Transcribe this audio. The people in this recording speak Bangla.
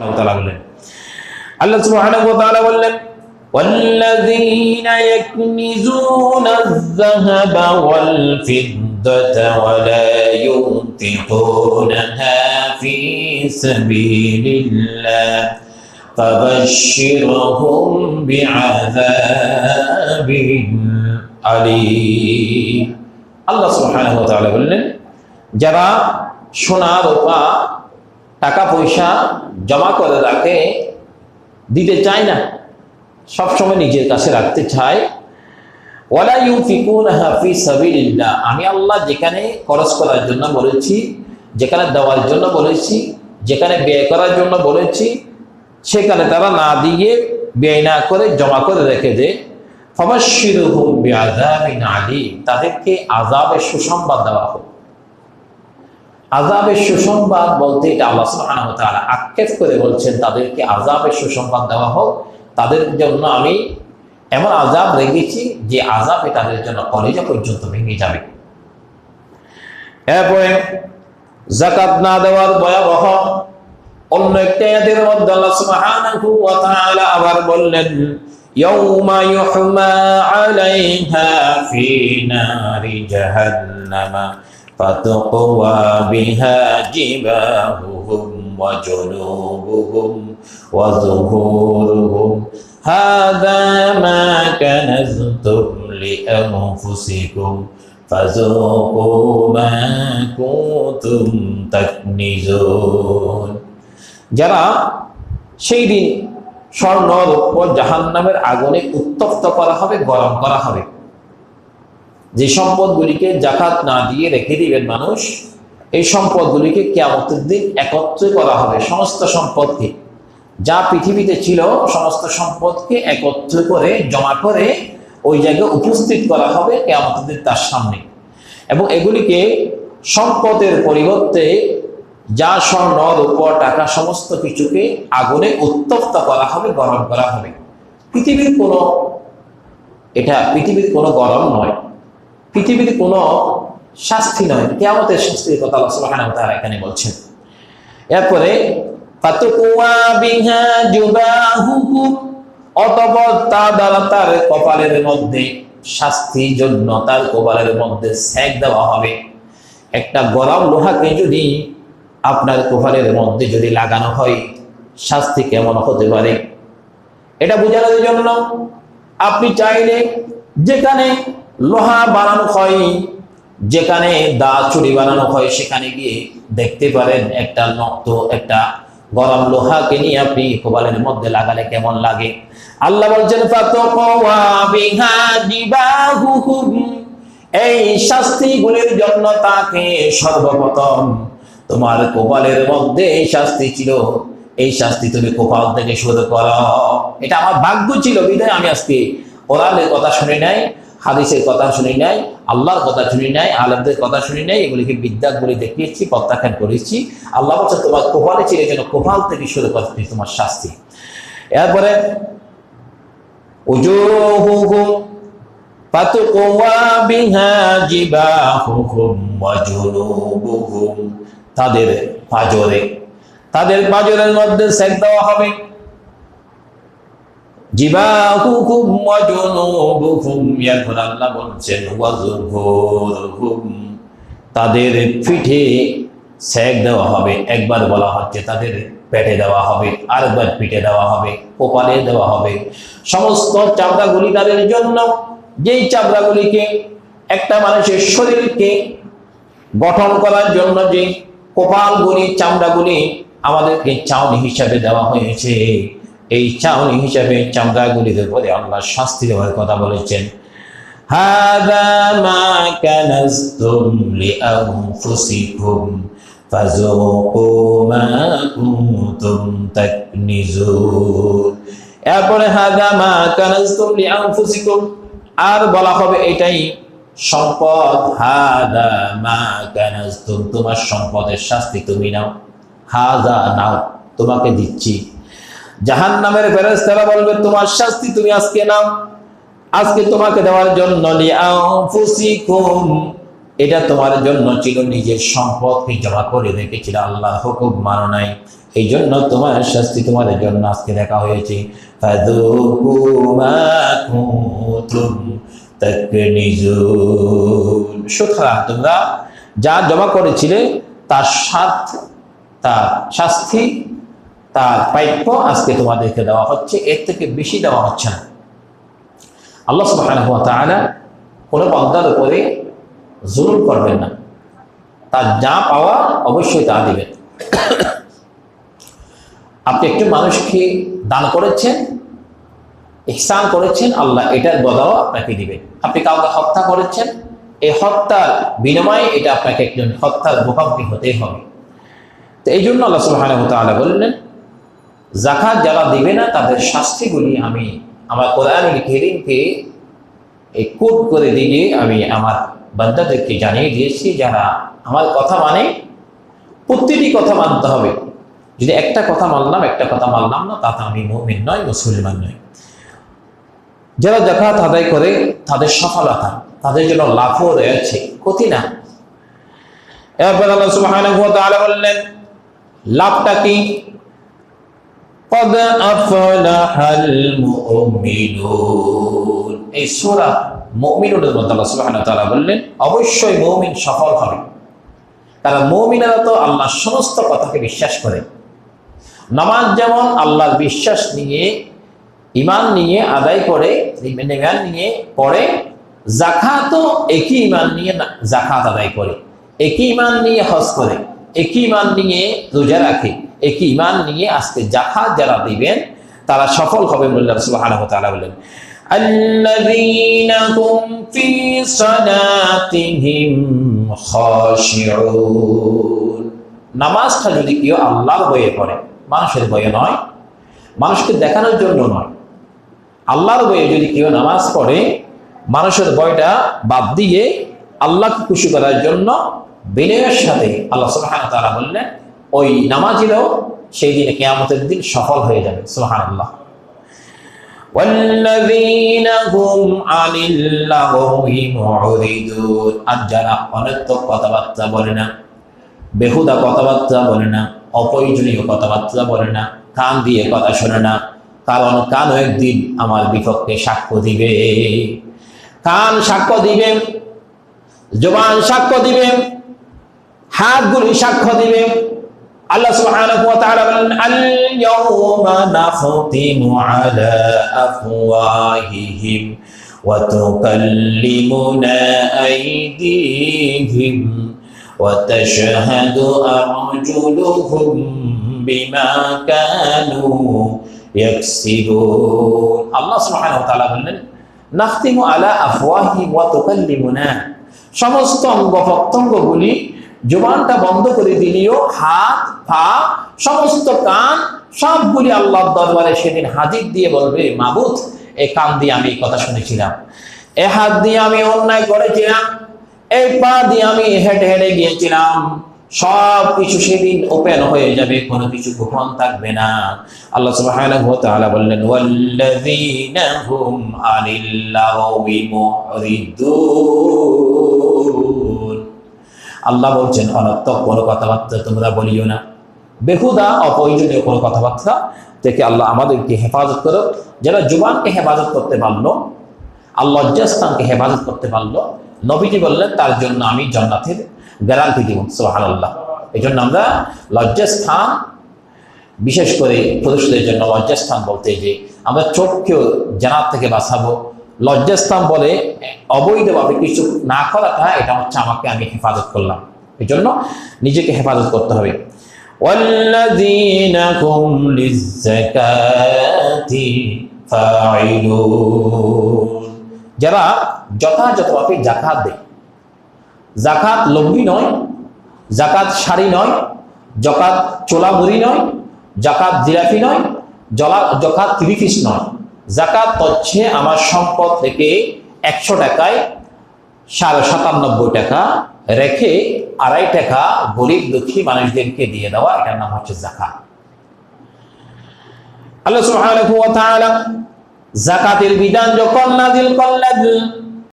বললেন আল্লাহ সুবহানাহু ওয়া তাআলা বললেন والذين يكنزون الذهب والفضة ولا ينفقونها في سبيل الله فبشرهم بعذاب أليم আল্লাহ সুবহানাহু ওয়া তাআলা বললেন যারা সোনা রূপা টাকা পয়সা জমা করে রাখে, দিতে চায় না, সব সময় নিজের কাছে রাখতে চায়, ওয়ালা ইউনফিকুনহা ফি সাবিলিল্লাহ, আমি আল্লাহ যেখানে খরচ করার জন্য বলেছি, যেখানে দেওয়ার জন্য বলেছি, যেখানে ব্যয় করার জন্য বলেছি, সেখানে তারা না দিয়ে ব্যয় না করে জমা করে রেখে দেয়, ফাবাশশিরহুম বিআযাবিন আলীম, তাদেরকে আযাবের সুসংবাদ দেওয়া হোক। আযাবের সুসংবাদ বলতে এটা আল্লাহ সুবহানাহু ওয়া তাআলা আক্ষেপ করে বলছেন তাদেরকে আযাবের সুসংবাদ দেওয়া হোক, তাদের জন্য আমি এমন আযাব রেখেছি যে আযাবে তাদের জন্য কলিজা পর্যন্ত ভেঙে যাবে। এরপরে যাকাত না দেওয়ার ভয়াবহ অন্য একটা আয়াতের মধ্যে আল্লাহ সুবহানাহু ওয়া তাআলা আবার বললেন ইয়াউমা ইউহমা আলাইহা ফি নারি জাহান্নামা ফাতুকওয়া বিহা জিবাহুহুম ওয়া জুনুবুহুম ওয়া যুহুরুহুম হাযা মা কানাজতুম লিআনফুসিকুম ফাযুকু মা কুনতুম তাকনিজুন। যারা সেই দিন স্বর্ণ রৌপ্য জাহান্নামের আগুনে উত্তপ্ত করা হবে, গরম করা হবে। যে সম্পদগুলিকে যাকাত না দিয়ে রেখে দিবেন মানুষ, এই সম্পদগুলিকে কিয়ামতের দিন একত্র করা হবে। সমস্ত সম্পদকে, যা পৃথিবীতে ছিল সমস্ত সম্পদকে একত্র করে জমা করে ওই জায়গায় উপস্থিত করা হবে কিয়ামতের দিন তার সামনে, এবং এগুলিকে সম্পদের পরিবর্তে যা স্বর্ণ রূপ টাকা সমস্ত কিছুকে আগুনে উত্তপ্ত করা হবে, গরম করা হবে। পৃথিবীর কোনো গরম নয়, পৃথিবীর কোনো শাস্তি নয়, কিয়ামতের শাস্তির কথা আল্লাহ সুবহানাহু ওয়া তাআলা এখানে বলছেন। এরপরে ফাতুকওয়া বিহা জুবাহুহুম, অতঃপর তা দ্বারা তার কপালের মধ্যে শাস্তির জন্য তার কপালের মধ্যে সেক দেওয়া হবে। একটা গরম লোহাকে যদি আপনার কপালের মধ্যে যদি লাগানো হয়, শাস্তি কেমন হতে পারে এটা বোঝানোর জন্য আপনি চাইলে যেখানে লোহা বানানো হয়, যেখানে দা চুরি বানানো হয়, সেখানে গিয়ে দেখতে পারেন একটা নক্ত, একটা গরম লোহাকে নিয়ে আপনি কপালের মধ্যে লাগালে কেমন লাগে। আল্লাহ বলছেন ফাতুকওয়া বিহা জিবাহুহুম, এই শাস্তিগুলির জন্য তাকে সর্বপ্রথম তোমার কপালের মধ্যে এই শাস্তি ছিল, এই শাস্তি তুমি কপাল থেকে শুরু করো। এটা আমার ভাগ্য ছিল বিধায় আমি আজকে কোরআনের কথা শুনি নাই, হাদিসের কথা শুনি নাই, আল্লাহর কথা শুনি নাই, আলেমদের কথা শুনি নাই, এগুলিকে বিদ্যাগুলি দেখিয়েছি, প্রত্যাখ্যান করেছি। আল্লাহ বলছে তোমার কপালে ছিল, যেন কপাল থেকে শুরু করতে তোমার শাস্তি। এরপরে উজুহুহুম ফাতুকওয়া বিহা জিবাহুহুম ওয়া জুনুবুহুম, তাদের পাঁজরের মধ্যে সেক দেওয়া হবে। জিবাহুহুম ওয়া জুনুবুহুম, এরপর আল্লাহ বলছেন ওয়া যুহুরুহুম, তাদের পিঠে সেক দেওয়া হবে। একবার বলা হচ্ছে তাদের পেটে দেওয়া হবে, আরেকবার পিঠে দেওয়া হবে, কপালে দেওয়া হবে। সমস্ত চামড়াগুলি তাদের জন্য, যেই চামড়াগুলিকে একটা মানুষের শরীরকে গঠন করার জন্য যে কপালগুলি, চামড়াগুলি আমাদেরকে চাউনি হিসাবে দেওয়া হয়েছে, এই চাউনি হিসাবে চামড়াগুলির উপরে আল্লাহ শাস্তি দেওয়ার কথা বলেছেন। হাযা মা কানাজতুম লিআনফুসিকুম ফাযুকু মা কুনতুম তাকনিজুন। এরপরে হাযা মা কানাজতুম লিআনফুসিকুম, আর বলা হবে এটাই সম্পদ। হাযা মা কানাজতুম, তোমার সম্পদের শাস্তি তুমি নাও। হাযা নাও, তোমাকে দিচ্ছি। জাহান্নামের ফেরেশতারা বলবে তোমার শাস্তি তুমি আজকে নাও, আজকে তোমাকে দেওয়ার জন্য লিআনফুসিকুম, এটা তোমার জন্য ছিল, নিজের সম্পদকে জমা করে রেখেছিল, আল্লাহর হুকুম মানো নাই, এই জন্য তোমার শাস্তি তোমাদের জন্য আজকে দেখা হয়েছে। ফাযুকু মা কুনতুম তাকনিজুন, সুতরাং তোমরা যা জমা করেছিলে তার তার শাস্তি, তার প্রাপ্য আজকে তোমাদেরকে দেওয়া হচ্ছে, এর থেকে বেশি দেওয়া হচ্ছে না। আল্লাহ সুবহানাহু ওয়া তাআলা কোনো বান্দার উপরে জুলুম করবেন না, তার যা পাওয়া অবশ্যই তা দিবেন। আপনি একটি মানুষকে দান করেছেন, ইহসান করেছেন, আল্লাহ এটার বদলাও আপনাকে দিবেন। আপনি কাউকে হত্যা করেছেন, এই হত্যার বিনিময়ে এটা আপনাকে একজন হত্যার মুখোমুখি হতেই হবে। তো এই জন্য আল্লাহ সুবহানাহু ওয়া তাআলা বললেন, যাকাত যারা দিবে না তাদের শাস্তিগুলি আমি আমার কোরআনুল কারীমকে এই কোট করে দিয়ে আমি আমার বান্দাদেরকে জানিয়ে দিয়েছি, যারা আমার কথা মানে প্রতিটি কথা মানতে হবে। যদি একটা কথা মানলাম, একটা কথা মানলাম না, তাতে আমি মুমিন নয়, মুসলমান নয়। যারা যাকাত আদায় করে তাদের সফলতা, তাদের জন্য লাভও রয়েছে, ক্ষতি না। এরপর আল্লাহ সুবহানাহু ওয়া তাআলা বললেন লাভটা কি? قد أفلح المؤمنون, এই সূরা মুমিনুনের মধ্যে আল্লাহ সুবহানাহু ওয়া তাআলা বললেন অবশ্যই মুমিন সফল হবে। কারণ মুমিনেরা তো আল্লাহর সমস্ত কথাকে বিশ্বাস করে। নামাজ যেমন আল্লাহর বিশ্বাস নিয়ে, ঈমান নিয়ে আদায় করে, ঈমান নিয়ে পড়ে, যাকাতও একই ঈমান নিয়ে যাকাত আদায় করে, একই ঈমান নিয়ে হজ করে, একই ঈমান নিয়ে রোজা রাখে, একই ঈমান নিয়ে আজকে যাকাত যারা দিবেন তারা সফল হবে বলে আল্লাহ সুবহানাহু ওয়া তাআলা বলেন, আল্লাযীনা হুম ফী সালাতিহিম খাশিউন। নামাজটা যদি কেউ আল্লাহর ভয়ে পড়ে, মানুষের ভয়ে নয়, মানুষকে দেখানোর জন্য নয়, আল্লাহর ভয়ে যদি কেউ নামাজ পড়ে, মানুষের ভয়টা বাদ দিয়ে আল্লাহকে খুশি করার জন্য বিনয়ের সাথে, আল্লাহ সুবহানাহু ওয়া তাআলা বললেন ওই নামাজিরাও সেই দিনে কিয়ামতের দিন সফল হয়ে যাবে। সুবহানাল্লাহ। ওয়াল্লাযীনা হুম আনিল লাগওয়ি মুরিদুন, আর যারা অনর্থক কথাবার্তা বলে না, বেহুদা কথাবার্তা বলে না, অপ্রয়োজনীয় কথাবার্তা বলে না, কান দিয়ে কথা শোনে না। কারণ কানও একদিন আমার বিপক্ষে সাক্ষ্য দিবে। কান সাক্ষ্য দিবে, জবান সাক্ষ্য দিবে, হাতগুলি সাক্ষ্য দিবে। আল্লাহ সুবহানাহু ওয়া তাআলা বলেন আল ইয়াওমা নাখতিমু আলা আফওয়াহিহিম ওয়া তুকাল্লিমুনা আইদিহিম ওয়া তাশহাদু আরজুলুহুম বিমা কানু ইয়াকসিবুন। আল্লাহ সুবহানাহু ওয়া তাআলা বলেন নাখতিমু আলা আফওয়াহিহিম ওয়া তুকাল্লিমুনা, সমস্ত অঙ্গ প্রত্যঙ্গগুলি, জবানটা বন্ধ করে দিলেও হাত, পা, সমস্ত কান সবগুলি আল্লাহর দরবারে সেদিন হাজির দিয়ে বলবে, মাবুদ এই কান দিয়ে আমি এই কথা শুনেছিলাম, এ হাত দিয়ে আমি অন্যায় করেছিলাম, এই পা দিয়ে আমি হেঁটে হেঁটে গিয়েছিলাম, সব কিছু সেদিন ওপেন হয়ে যাবে, কোনো কিছু গোপন থাকবে না। আল্লাহ সুবহানাহু ওয়া তাআলা বললেন ওয়াল্লাযীনা হুম আনিল লাগওয়ি মুরিদুন, আল্লাহ বলছেন অনর্থক কোনো কথাবার্তা তোমরা বলিও না, বেহুদা অপ্রয়োজনীয় কোনো কথাবার্তা থেকে আল্লাহ আমাদেরকে হেফাজত করো। যারা জুবানকে হেফাজত করতে পারলো, আল্লাহ লজ্জাস্থানকে হেফাজত করতে পারলো, নবীজি বললেন তার জন্য আমি জান্নাতের গ্যারান্টি দিব। সুবহানাল্লাহ। এই জন্য আমরা লজ্জাস্থান, বিশেষ করে পুরুষদের জন্য লজ্জাস্থান বলতে যে আমরা চোখকেও জান্নাত থেকে বাঁচাবো। লজ্জাস্থান বলে অবৈধভাবে কিছু না করাটা, এটা হচ্ছে আমাকে আমি হেফাজত করলাম, এই জন্য নিজেকে হেফাজত করতে হবে। ওয়াল্লাযীনা হুম লিয-যাকাতি ফাঈলুন, যারা যথাযথভাবে যাকাত দেয়। যাকাত লম্বি নয়, যাকাত শাড়ি নয়, যাকাত চোলা মুড়ি নয়, যাকাত জিলাপি নয়, যাকাত 3 পিস নয়। যাকাত হচ্ছে আমার সম্পদ থেকে 100 টাকায় 97.5 টাকা রেখে 2.5 টাকা গরিব দুঃখী মানুষদেরকে দিয়ে দেওয়া, এটার নাম হচ্ছে যাকাত। আল্লাহ সুবহানাহু ওয়া তাআলা যাকাতের বিধান যখন নাযিল করলেন